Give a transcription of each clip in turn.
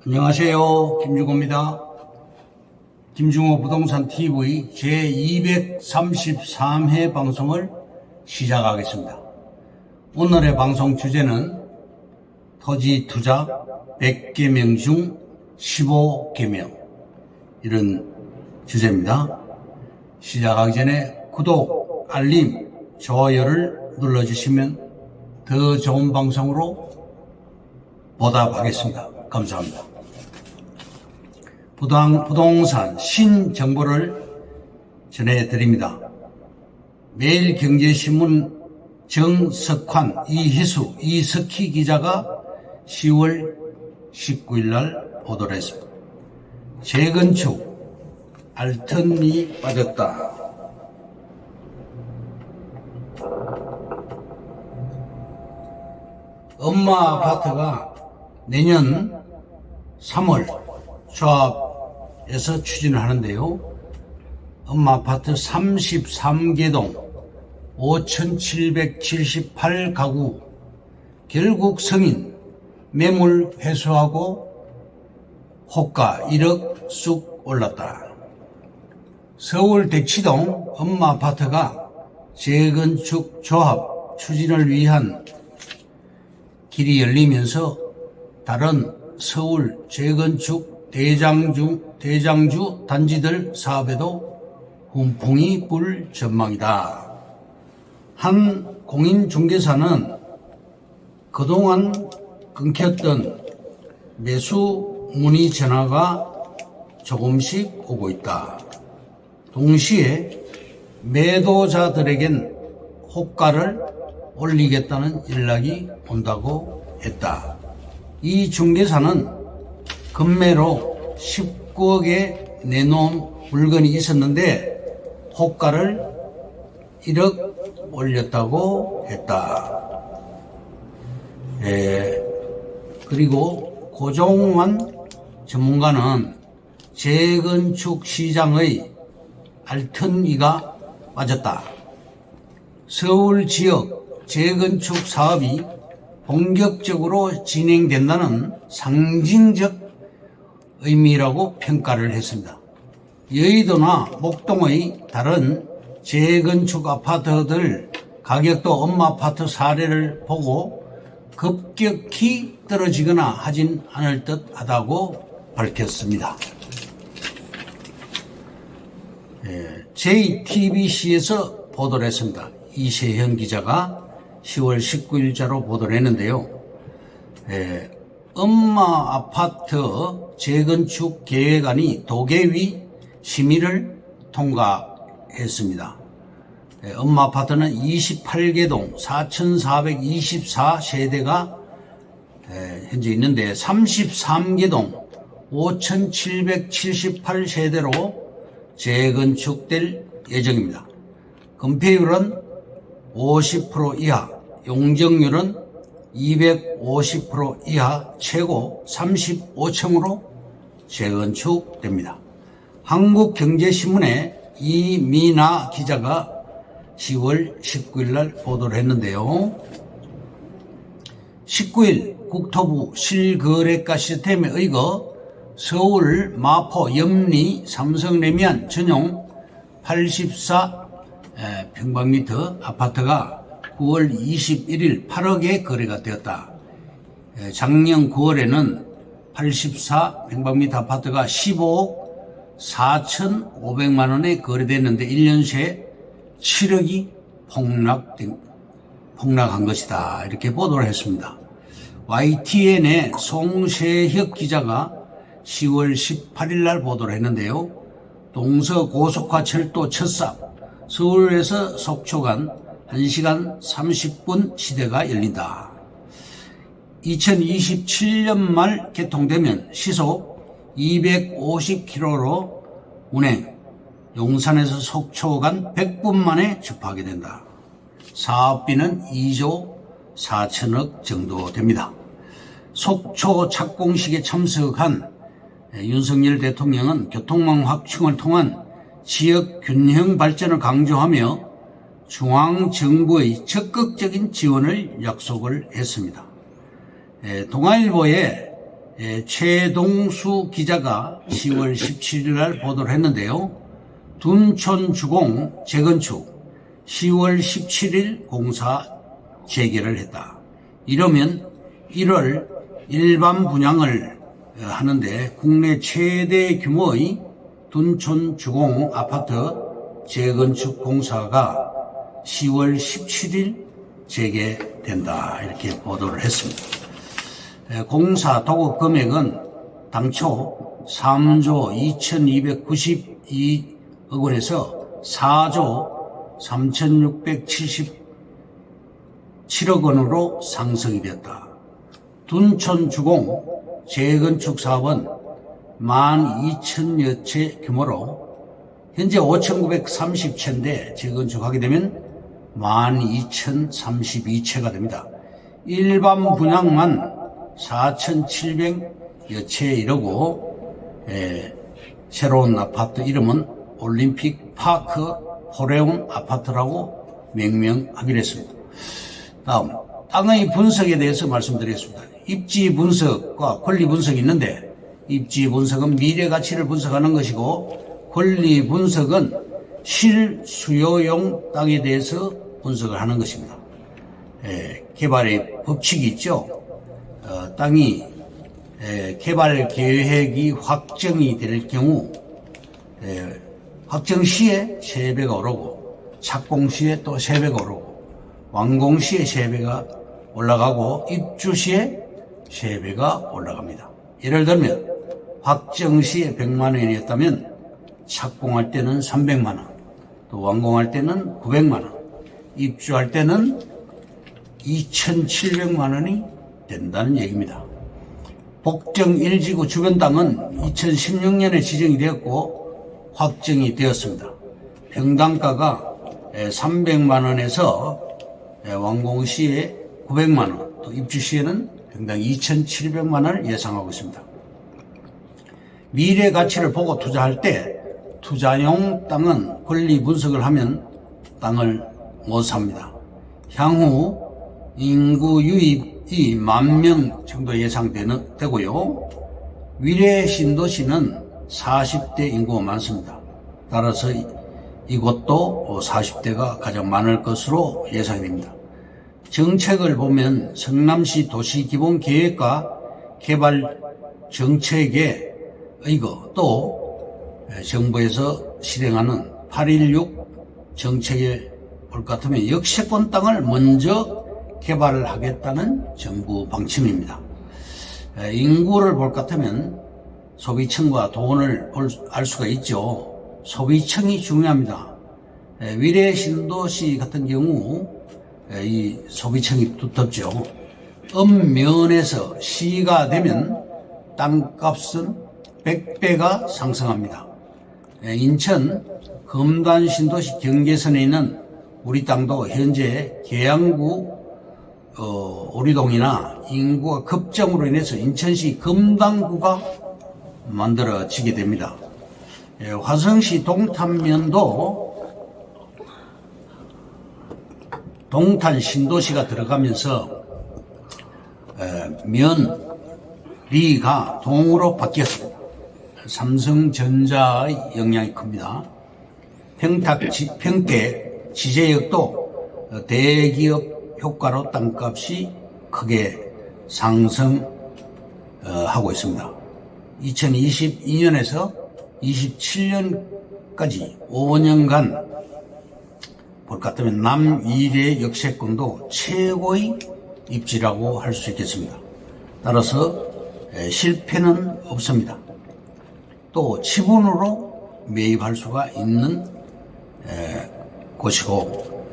안녕하세요. 김중호입니다. 김중호 부동산 TV 제233회 방송을 시작하겠습니다. 오늘의 방송 주제는 토지 투자 100개명 중 15개명 이런 주제입니다. 시작하기 전에 구독, 알림, 좋아요를 눌러주시면 더 좋은 방송으로 보답하겠습니다. 감사합니다. 부동산 신정보를 전해드립니다. 매일경제신문 정석환, 이희수, 이석희 기자가 10월 19일 날 보도를 했습니다. 재건축 알턴이 빠졌다. 엄마 아파트가 내년 3월 조합에서 추진을 하는데요. 엄마 아파트 33개동 5,778가구 결국 승인 매물 회수하고 호가 1억 쑥 올랐다. 서울 대치동 엄마 아파트가 재건축 조합 추진을 위한 길이 열리면서 다른 서울 재건축 대장주 단지들 사업에도 훈풍이 불 전망이다. 한 공인중개사는 그동안 끊겼던 매수 문의 전화가 조금씩 오고 있다. 동시에 매도자들에겐 호가를 올리겠다는 연락이 온다고 했다. 이 중개사는 금매로 19억에 내놓은 물건이 있었는데 호가를 1억 올렸다고 했다. 그리고 고종환 전문가는 재건축 시장의 알턴이가 빠졌다. 서울 지역 재건축 사업이 본격적으로 진행된다는 상징적 의미라고 평가를 했습니다. 여의도나 목동의 다른 재건축 아파트들 가격도 엄마 아파트 사례를 보고 급격히 떨어지거나 하진 않을 듯 하다고 밝혔습니다. JTBC에서 보도를 했습니다. 이세현 기자가 10월 19일자로 보도를 했는데요. 엄마 아파트 재건축 계획안이 도계위 심의를 통과했습니다. 엄마 아파트는 28개동 4,424세대가 현재 있는데 33개동 5,778세대로 재건축될 예정입니다. 건폐율은 50% 이하, 용적률은 250% 이하, 최고 35층으로 재건축됩니다. 한국경제신문의 이미나 기자가 10월 19일 날 보도를 했는데요. 19일 국토부 실거래가 시스템에 의거 서울 마포 염리 삼성레미안 전용 84평방미터 아파트가 9월 21일 8억에 거래가 되었다. 작년 9월에는 84평방미터 아파트가 15억 4,500만 원에 거래됐는데 1년 새 7억이 폭락한 것이다. 이렇게 보도를 했습니다. YTN의 송세혁 기자가 10월 18일 날 보도를 했는데요. 동서고속화철도 첫삽 서울에서 속초 간 1시간 30분 시대가 열린다. 2027년 말 개통되면 시속 250km로 운행, 용산에서 속초 간 100분 만에 접하게 된다. 사업비는 2조 4천억 정도 됩니다. 속초 착공식에 참석한 윤석열 대통령은 교통망 확충을 통한 지역 균형 발전을 강조하며 중앙정부의 적극적인 지원을 약속을 했습니다. 동아일보의 최동수 기자가 10월 17일 날 보도를 했는데요. 둔촌주공 재건축 10월 17일 공사 재개를 했다. 이러면 1월 일반 분양을 하는데 국내 최대 규모의 둔촌주공 아파트 재건축 공사가 10월 17일 재개된다. 이렇게 보도를 했습니다. 공사 도급 금액은 당초 3조 2292억 원에서 4조 3677억 원으로 상승이 되었다. 둔촌주공 재건축 사업은 12,000여 채 규모로 현재 5,930채인데 재건축하게 되면 12,032채가 됩니다. 일반 분양만 4,700여 채 이러고 새로운 아파트 이름은 올림픽 파크 호레온 아파트라고 명명하기로 했습니다. 다음 땅의 분석에 대해서 말씀드리겠습니다. 입지 분석과 권리 분석이 있는데 입지 분석은 미래 가치를 분석하는 것이고 권리 분석은 실수요용 땅에 대해서 분석을 하는 것입니다. 개발의 법칙이 있죠. 땅이 개발 계획이 확정이 될 경우 확정 시에 3배가 오르고 착공 시에 또 3배가 오르고 완공 시에 3배가 올라가고 입주 시에 3배가 올라갑니다. 예를 들면 확정 시에 100만 원이었다면 착공할 때는 300만 원, 또 완공할 때는 900만 원, 입주할 때는 2,700만 원이 된다는 얘기입니다. 복정 1지구 주변 땅은 2016년에 지정이 되었고 확정이 되었습니다. 평당가가 300만 원에서 완공 시에 900만 원, 또 입주 시에는 평당 2,700만 원을 예상하고 있습니다. 미래 가치를 보고 투자할 때 투자용 땅은 권리 분석을 하면 땅을 못 삽니다. 향후 인구 유입이 10,000명 정도 예상되고요. 위례 신도시는 40대 인구가 많습니다. 따라서 이곳도 40대가 가장 많을 것으로 예상이 됩니다. 정책을 보면 성남시 도시기본계획과 개발 정책에 의거 또 정부에서 실행하는 816 정책에 볼 것 같으면 역세권 땅을 먼저 개발을 하겠다는 정부 방침입니다. 인구를 볼 것 같으면 소비층과 돈을 알 수가 있죠. 소비층이 중요합니다. 위례 신도시 같은 경우 이 소비층이 두텁죠. 읍면에서 시가 되면 땅값은 100배가 상승합니다. 인천 금단 신도시 경계선에 있는 우리 땅도 현재 계양구 오리동이나 인구가 급증으로 인해서 인천시 금당구가 만들어지게 됩니다. 화성시 동탄면도 동탄 신도시가 들어가면서 면리가 동으로 바뀌었습니다. 삼성전자의 영향이 큽니다. 평택 지제역도 대기업 효과로 땅값이 크게 상승하고 있습니다. 2022년에서 27년까지 5년간 볼 것 같으면 남위례 역세권도 최고의 입지라고 할 수 있겠습니다. 따라서 실패는 없습니다. 또 지분으로 매입할 수가 있는 곳이고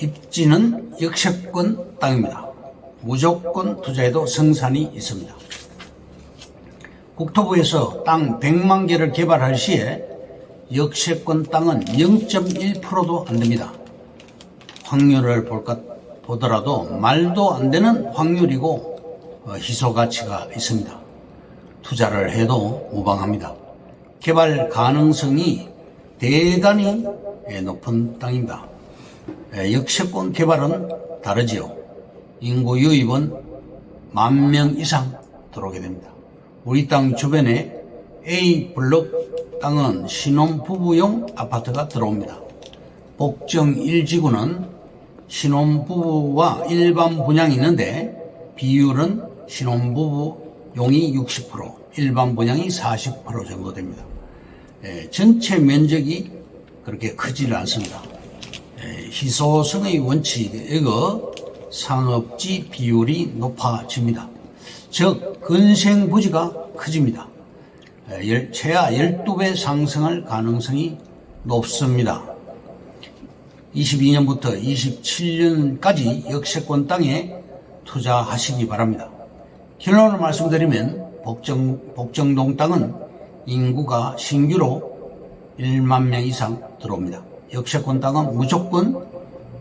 입지는 역세권 땅입니다. 무조건 투자에도 성산이 있습니다. 국토부에서 땅 100만 개를 개발할 시에 역세권 땅은 0.1%도 안 됩니다. 확률을 보더라도 말도 안 되는 확률이고 희소 가치가 있습니다. 투자를 해도 무방합니다. 개발 가능성이 대단히 높은 땅입니다. 역세권 개발은 다르지요. 인구 유입은 10,000명 이상 들어오게 됩니다. 우리 땅 주변에 A블록 땅은 신혼부부용 아파트가 들어옵니다. 복정 1지구는 신혼부부와 일반 분양이 있는데 비율은 신혼부부용이 60%, 일반 분양이 40% 정도 됩니다. 전체 면적이 그렇게 크지를 않습니다. 희소성의 원칙에 의거 상업지 비율이 높아집니다. 즉 근생부지가 커집니다. 최하 12배 상승할 가능성이 높습니다. 22년부터 27년까지 역세권 땅에 투자하시기 바랍니다. 결론을 말씀드리면 복정동 땅은 인구가 신규로 1만 명 이상 들어옵니다. 역세권 땅은 무조건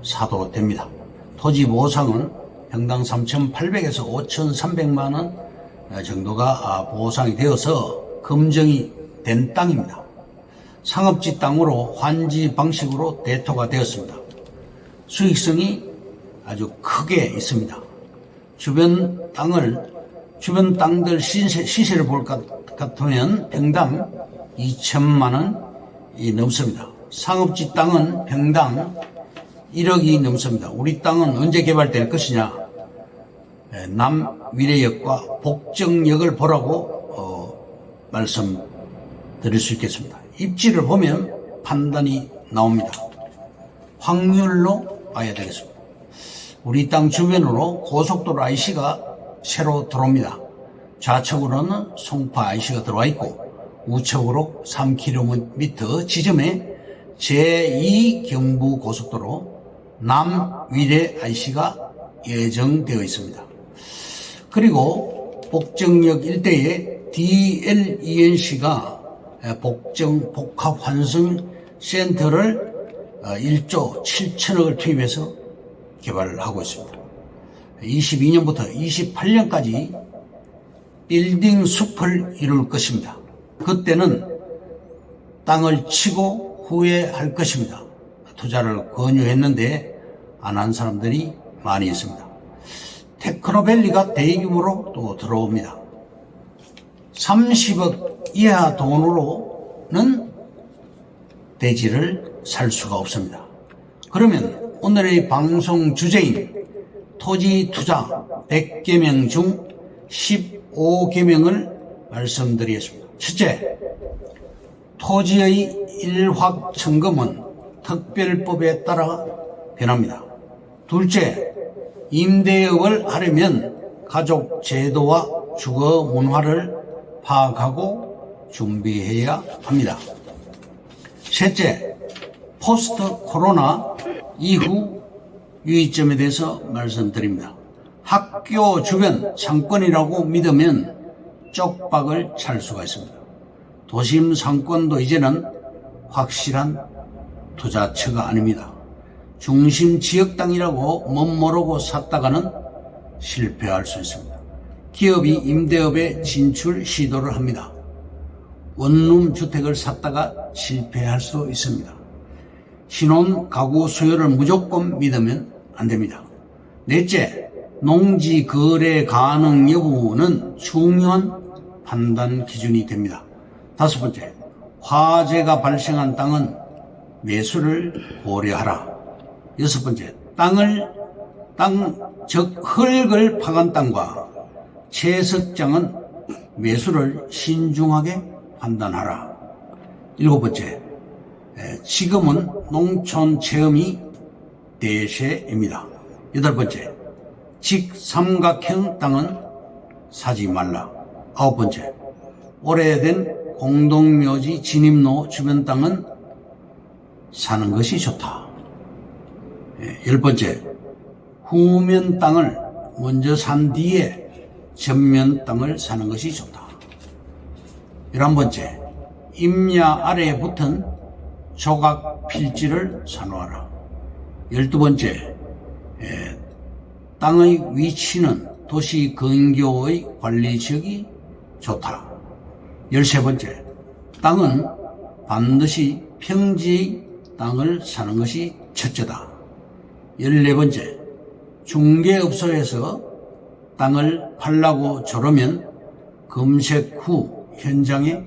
사도 됩니다. 토지 보상은 평당 3,800에서 5,300만 원 정도가 보상이 되어서 검증이 된 땅입니다. 상업지 땅으로 환지 방식으로 대토가 되었습니다. 수익성이 아주 크게 있습니다. 주변 땅들 시세를 볼 것 같으면 평당 2천만 원이 넘습니다. 상업지 땅은 평당 1억이 넘습니다. 우리 땅은 언제 개발될 것이냐? 남위례역과 복정역을 보라고 말씀드릴 수 있겠습니다. 입지를 보면 판단이 나옵니다. 확률로 봐야 되겠습니다. 우리 땅 주변으로 고속도로 IC가 새로 들어옵니다. 좌측으로는 송파 IC가 들어와 있고 우측으로 3km 지점에 제2 경부고속도로 남위례 IC가 예정되어 있습니다. 그리고 복정역 일대에 DLENC가 복정 복합환승센터를 1조 7천억을 투입해서 개발을 하고 있습니다. 22년부터 28년까지 빌딩 숲을 이룰 것입니다. 그때는 땅을 치고 후회할 것입니다. 투자를 권유했는데 안 한 사람들이 많이 있습니다. 테크노밸리가 대규모로 또 들어옵니다. 30억 이하 돈으로는 대지를 살 수가 없습니다. 그러면 오늘의 방송 주제인 토지 투자 100개명 중 15개명을 말씀드리겠습니다. 첫째, 토지의 일확천금은 특별법에 따라 변합니다. 둘째, 임대업을 하려면 가족 제도와 주거 문화를 파악하고 준비해야 합니다. 셋째, 포스트 코로나 이후 유의점에 대해서 말씀드립니다. 학교 주변 상권이라고 믿으면 쪽박을 찰 수가 있습니다. 도심 상권도 이제는 확실한 투자처가 아닙니다. 중심 지역 땅이라고 멋모르고 샀다가는 실패할 수 있습니다. 기업이 임대업에 진출 시도를 합니다. 원룸 주택을 샀다가 실패할 수 있습니다. 신혼 가구 수요를 무조건 믿으면 안 됩니다. 넷째, 농지 거래 가능 여부는 중요한 판단 기준이 됩니다. 다섯 번째, 화재가 발생한 땅은 매수를 고려하라. 여섯 번째, 즉 흙을 파간 땅과 채석장은 매수를 신중하게 판단하라. 일곱 번째, 지금은 농촌 체험이 대세입니다. 여덟 번째, 직삼각형 땅은 사지 말라. 아홉 번째, 오래된 공동묘지 진입로 주변 땅은 사는 것이 좋다. 열 번째, 후면 땅을 먼저 산 뒤에 전면 땅을 사는 것이 좋다. 11번째, 임야 아래에 붙은 조각 필지를 사놓아라. 12번째, 땅의 위치는 도시 근교의 관리 지역이 좋다. 13번째, 땅은 반드시 평지의 땅을 사는 것이 첫째다. 14번째, 중개업소에서 땅을 팔라고 조르면 검색 후 현장에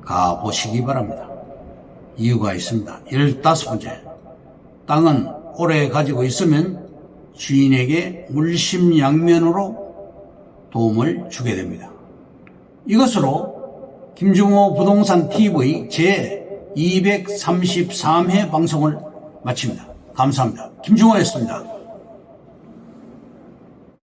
가보시기 바랍니다. 이유가 있습니다. 15번째, 땅은 오래 가지고 있으면 주인에게 물심양면으로 도움을 주게 됩니다. 이것으로 김중호 부동산 TV 제 233회 방송을 마칩니다. 감사합니다. 김중호였습니다.